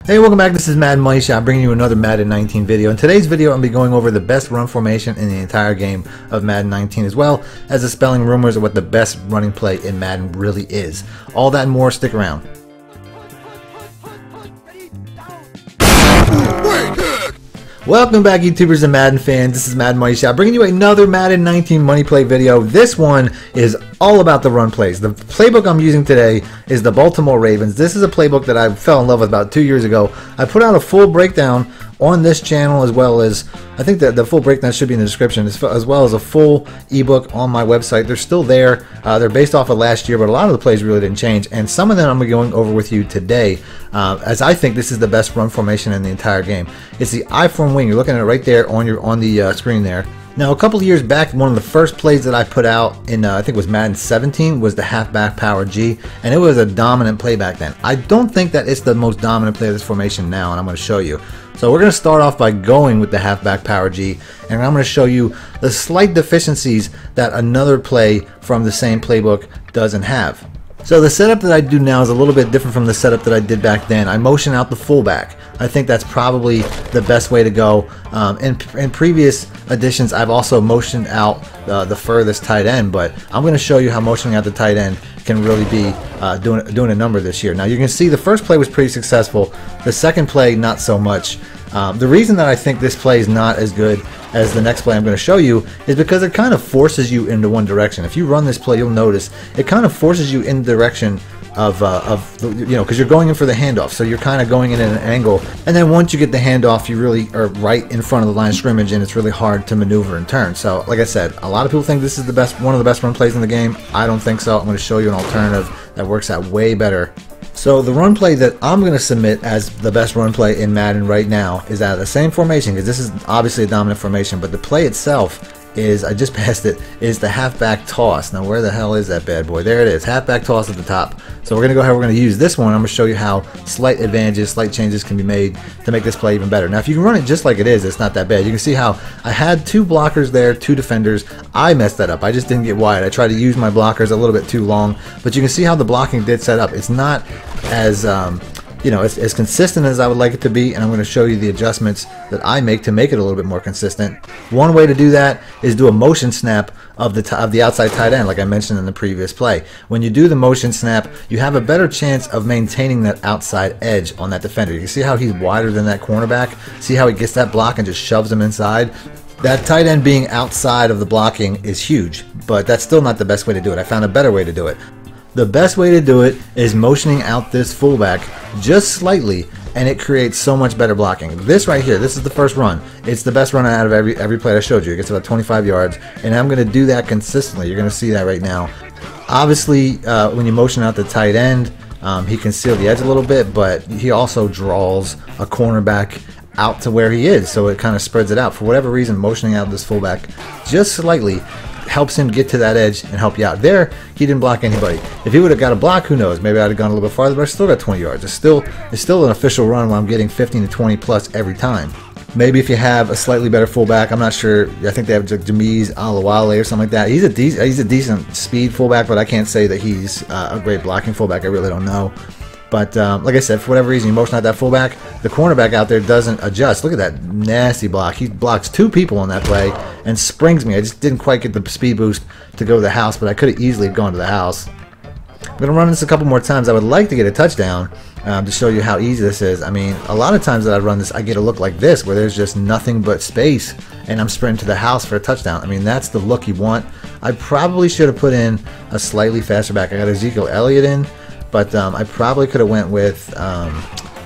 Hey, welcome back. This is Madden Money Shot, bringing you another Madden 19 video. In today's video, I'm going to be going over the best run formation in the entire game of Madden 19, as well as the spelling rumors of what the best running play in Madden really is. All that and more, stick around. Welcome back, YouTubers and Madden fans. This is Madden Money Shot, bringing you another Madden 19 money play video. This one is all about the run plays. The playbook I'm using today is the Baltimore Ravens. This is a playbook that I fell in love with about 2 years ago. I put out a full breakdown on this channel, as well as, I think that the full breakdown should be in the description, as well as a full ebook on my website. They're still there. They're based off of last year, but a lot of the plays really didn't change, and some of them I'm going over with you today, as I think this is the best run formation in the entire game. It's the I-form wing. You're looking at it right there on the screen there. Now, a couple of years back, one of the first plays that I put out in, I think it was Madden 17, was the Halfback Power G, and it was a dominant play back then. I don't think that it's the most dominant play of this formation now, and I'm going to show you. So we're going to start off by going with the Halfback Power G, and I'm going to show you the slight deficiencies that another play from the same playbook doesn't have. So the setup that I do now is a little bit different from the setup that I did back then. I motion out the fullback. I think that's probably the best way to go. In previous editions, I've also motioned out the furthest tight end, but I'm going to show you how motioning out the tight end can really be doing a number this year. Now, you can see the first play was pretty successful. The second play, not so much. The reason that I think this play is not as good as the next play I'm going to show you is because it kind of forces you into one direction. If you run this play, you'll notice it kind of forces you in the direction of because you're going in for the handoff, so you're kind of going in at an angle, and then once you get the handoff, you really are right in front of the line of scrimmage, and it's really hard to maneuver and turn. So, like I said, a lot of people think this is one of the best run plays in the game. I don't think so. I'm going to show you an alternative that works out way better. So the run play that I'm going to submit as the best run play in Madden right now is out of the same formation, because this is obviously a dominant formation, but the play itself is, I just passed it, is the Halfback Toss. Now, where the hell is that bad boy? There it is, Halfback Toss at the top. So we're going to go ahead, we're going to use this one. I'm going to show you how slight advantages, slight changes can be made to make this play even better. Now, if you can run it just like it is, it's not that bad. You can see how I had two blockers there, two defenders. I messed that up. I just didn't get wide. I tried to use my blockers a little bit too long, but you can see how the blocking did set up. It's not as it's as consistent as I would like it to be, and I'm going to show you the adjustments that I make to make it a little bit more consistent. One way to do that is do a motion snap of the outside tight end, like I mentioned in the previous play. When you do the motion snap, you have a better chance of maintaining that outside edge on that defender. You can see how he's wider than that cornerback. See how he gets that block and just shoves him inside? That tight end being outside of the blocking is huge, but that's still not the best way to do it. I found a better way to do it. The best way to do it is motioning out this fullback just slightly, and it creates so much better blocking. This right here, this is the first run. It's the best run out of every play I showed you. It gets about 25 yards, and I'm going to do that consistently. You're going to see that right now. Obviously, when you motion out the tight end, he can seal the edge a little bit, but he also draws a cornerback out to where he is, so it kind of spreads it out. For whatever reason, motioning out this fullback just slightly helps him get to that edge and help you out. There, he didn't block anybody. If he would have got a block, who knows? Maybe I'd have gone a little bit farther, but I still got 20 yards. It's still an official run where I'm getting 15 to 20 plus every time. Maybe if you have a slightly better fullback, I'm not sure. I think they have Jameez Alawale or something like that. He's a decent speed fullback, but I can't say that he's a great blocking fullback. I really don't know. But like I said, for whatever reason, you motion out that fullback, the cornerback out there doesn't adjust. Look at that nasty block. He blocks two people on that play and springs me. I just didn't quite get the speed boost to go to the house, but I could have easily gone to the house. I'm going to run this a couple more times. I would like to get a touchdown to show you how easy this is. I mean, a lot of times that I run this, I get a look like this, where there's just nothing but space, and I'm sprinting to the house for a touchdown. I mean, that's the look you want. I probably should have put in a slightly faster back. I got Ezekiel Elliott in, but I probably could have went with,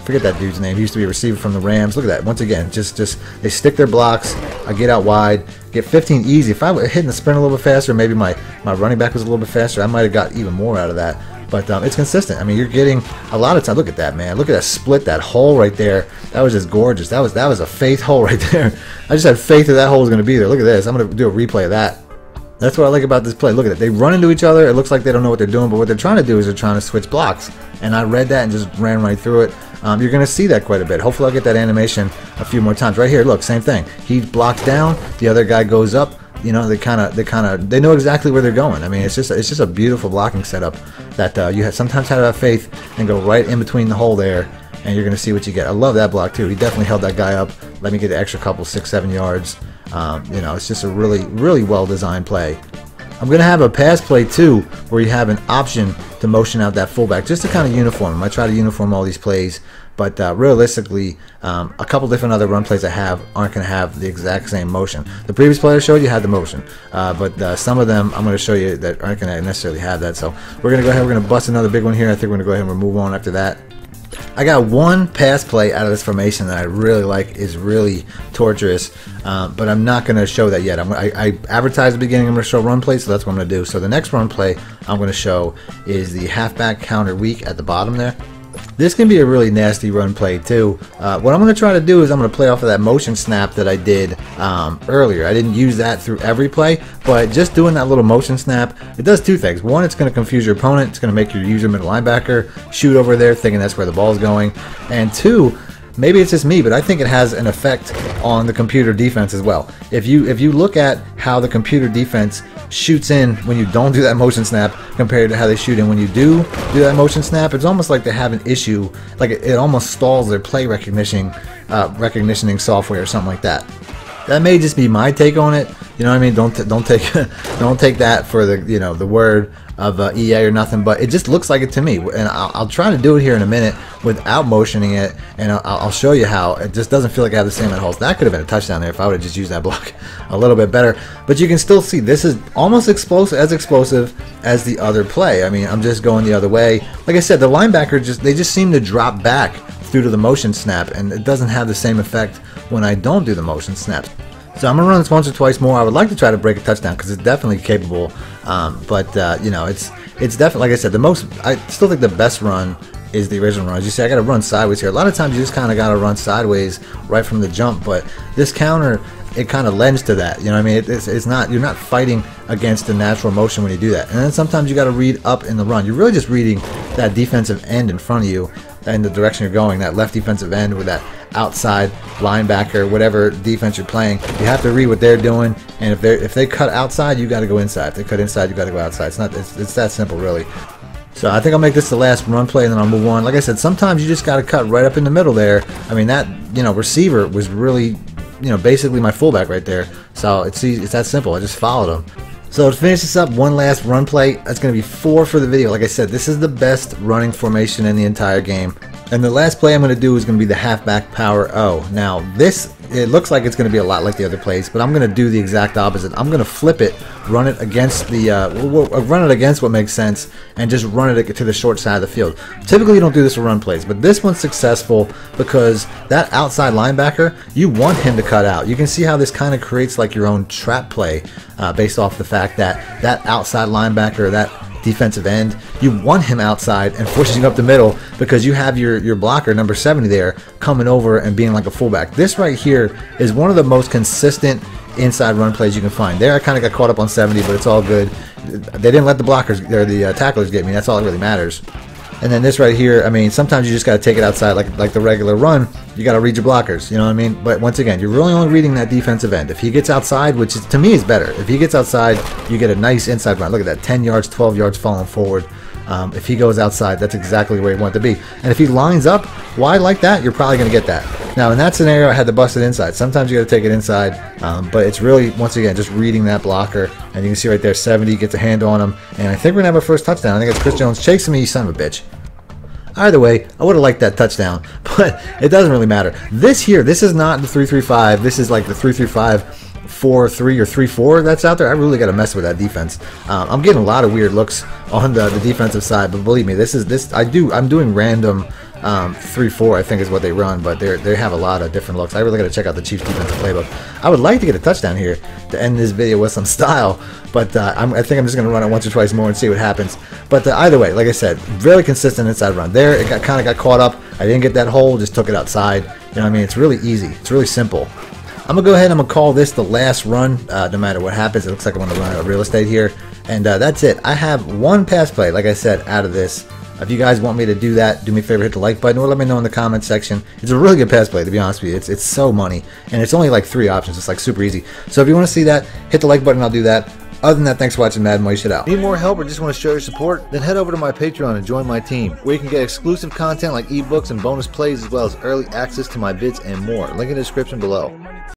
forget that dude's name. He used to be a receiver from the Rams. Look at that. Once again, just they stick their blocks. I get out wide, get 15 easy. If I were hitting the sprint a little bit faster, maybe my running back was a little bit faster, I might have got even more out of that. But it's consistent. I mean, you're getting a lot of time. Look at that, man. Look at that split, that hole right there. That was just gorgeous. That was a faith hole right there. I just had faith that that hole was going to be there. Look at this. I'm going to do a replay of that. That's what I like about this play. Look at it. They run into each other. It looks like they don't know what they're doing, but what they're trying to do is they're trying to switch blocks. And I read that and just ran right through it. You're going to see that quite a bit. Hopefully I'll get that animation a few more times. Right here, look, same thing. He blocks down. The other guy goes up. You know, they know exactly where they're going. I mean, it's just a beautiful blocking setup that you sometimes have to have faith and go right in between the hole there and you're going to see what you get. I love that block too. He definitely held that guy up. Let me get an extra couple 6-7 yards. You know, it's just a really well designed play. I'm going to have a pass play too, where you have an option to motion out that fullback, just to kind of uniform him. I try to uniform all these plays, but realistically, a couple different other run plays I have aren't going to have the exact same motion. The previous play I showed you had the motion, but some of them I'm going to show you that aren't going to necessarily have that. So we're going to go ahead, we're going to bust another big one here. I think we're going to go ahead and move on after that. I got one pass play out of this formation that I really like, is really torturous, but I'm not going to show that yet. I advertised at the beginning I'm going to show run plays, so that's what I'm going to do. So the next run play I'm going to show is the halfback counter weak at the bottom there. This can be a really nasty run play too. What I'm going to try to do is I'm going to play off of that motion snap that I did earlier. I didn't use that through every play, but just doing that little motion snap, it does two things. One, it's going to confuse your opponent. It's going to make your user middle linebacker shoot over there thinking that's where the ball's going. And two, maybe it's just me, but I think it has an effect on the computer defense as well. If you look at how the computer defense shoots in when you don't do that motion snap compared to how they shoot in when you do that motion snap, it's almost like they have an issue, like it almost stalls their play recognition software or something like that. That may just be my take on it. You know what I mean? Don't take don't take that for the the word of EA or nothing, but it just looks like it to me. And I'll try to do it here in a minute without motioning it, and I'll show you how it just doesn't feel like I have the same amount of holes. That could have been a touchdown there if I would have just used that block a little bit better. But you can still see this is almost explosive as the other play. I mean, I'm just going the other way. Like I said, the linebacker they just seem to drop back through to the motion snap, and it doesn't have the same effect when I don't do the motion snaps. So I'm gonna run this once or twice more. I would like to try to break a touchdown because it's definitely capable, but you know, it's definitely, like I said, I still think the best run is the original run. As you see, I got to run sideways here. A lot of times you just kind of got to run sideways right from the jump, but this counter, it kind of lends to that. You know what I mean? It's not, you're not fighting against the natural motion when you do that. And then sometimes you got to read up in the run. You're really just reading that defensive end in front of you and the direction you're going, that left defensive end with that outside linebacker, whatever defense you're playing. You have to read what they're doing, and if they cut outside, you got to go inside. If they cut inside, you got to go outside. It's that simple, really. So I think I'll make this the last run play, and then I'll move on. Like I said, sometimes you just got to cut right up in the middle there. I mean, that receiver was really basically my fullback right there. So it's that simple. I just followed him. So to finish this up, one last run play. That's going to be 4 for the video. Like I said, this is the best running formation in the entire game. And the last play I'm going to do is going to be the Halfback Power O. Now this, it looks like it's going to be a lot like the other plays, but I'm going to do the exact opposite. I'm going to flip it, run it against what makes sense, and just run it to the short side of the field. Typically you don't do this for run plays, but this one's successful because that outside linebacker, you want him to cut out. You can see how this kind of creates like your own trap play based off the fact that that outside linebacker, that defensive end, you want him outside and pushing up the middle because you have your blocker number 70 there coming over and being like a fullback. This right here is one of the most consistent inside run plays you can find. There I kind of got caught up on 70, but it's all good. They didn't let the blockers or the tacklers get me. That's all that really matters. And then this right here, I mean, sometimes you just got to take it outside like the regular run. You got to read your blockers, you know what I mean? But once again, you're really only reading that defensive end. If he gets outside, which is, to me is better. If he gets outside, you get a nice inside run. Look at that, 10 yards, 12 yards falling forward. If he goes outside, that's exactly where you want to be. And if he lines up wide like that, you're probably going to get that. Now, in that scenario, I had to bust it inside. Sometimes you got to take it inside, but it's really, once again, just reading that blocker. And you can see right there, 70 gets a hand on him. And I think we're going to have our first touchdown. I think it's Chris Jones chasing me, you son of a bitch. Either way, I would have liked that touchdown, but it doesn't really matter. This here, this is not the 3-3-5. This is like the 3-3-5, 4-3 or 3-4 that's out there. I really got to mess with that defense. I'm getting a lot of weird looks on the defensive side, but believe me, I'm doing random 3-4, I think is what they run, but they have a lot of different looks. I really got to check out the Chiefs defensive playbook. I would like to get a touchdown here to end this video with some style, but I think I'm just going to run it once or twice more and see what happens. But either way, like I said, very consistent inside run. There, it kind of got caught up. I didn't get that hole, just took it outside. You know what I mean? It's really easy. It's really simple. I'm going to go ahead and I'm going to call this the last run, no matter what happens. It looks like I'm going to run out of real estate here. And that's it. I have one pass play, like I said, out of this. If you guys want me to do that, do me a favor, hit the like button, or let me know in the comments section. It's a really good pass play, to be honest with you. It's so money, and it's only like 3 options. It's like super easy. So if you want to see that, hit the like button, I'll do that. Other than that, thanks for watching Madden Money Shot out. Need more help or just want to show your support? Then head over to my Patreon and join my team, where you can get exclusive content like ebooks and bonus plays, as well as early access to my vids and more. Link in the description below.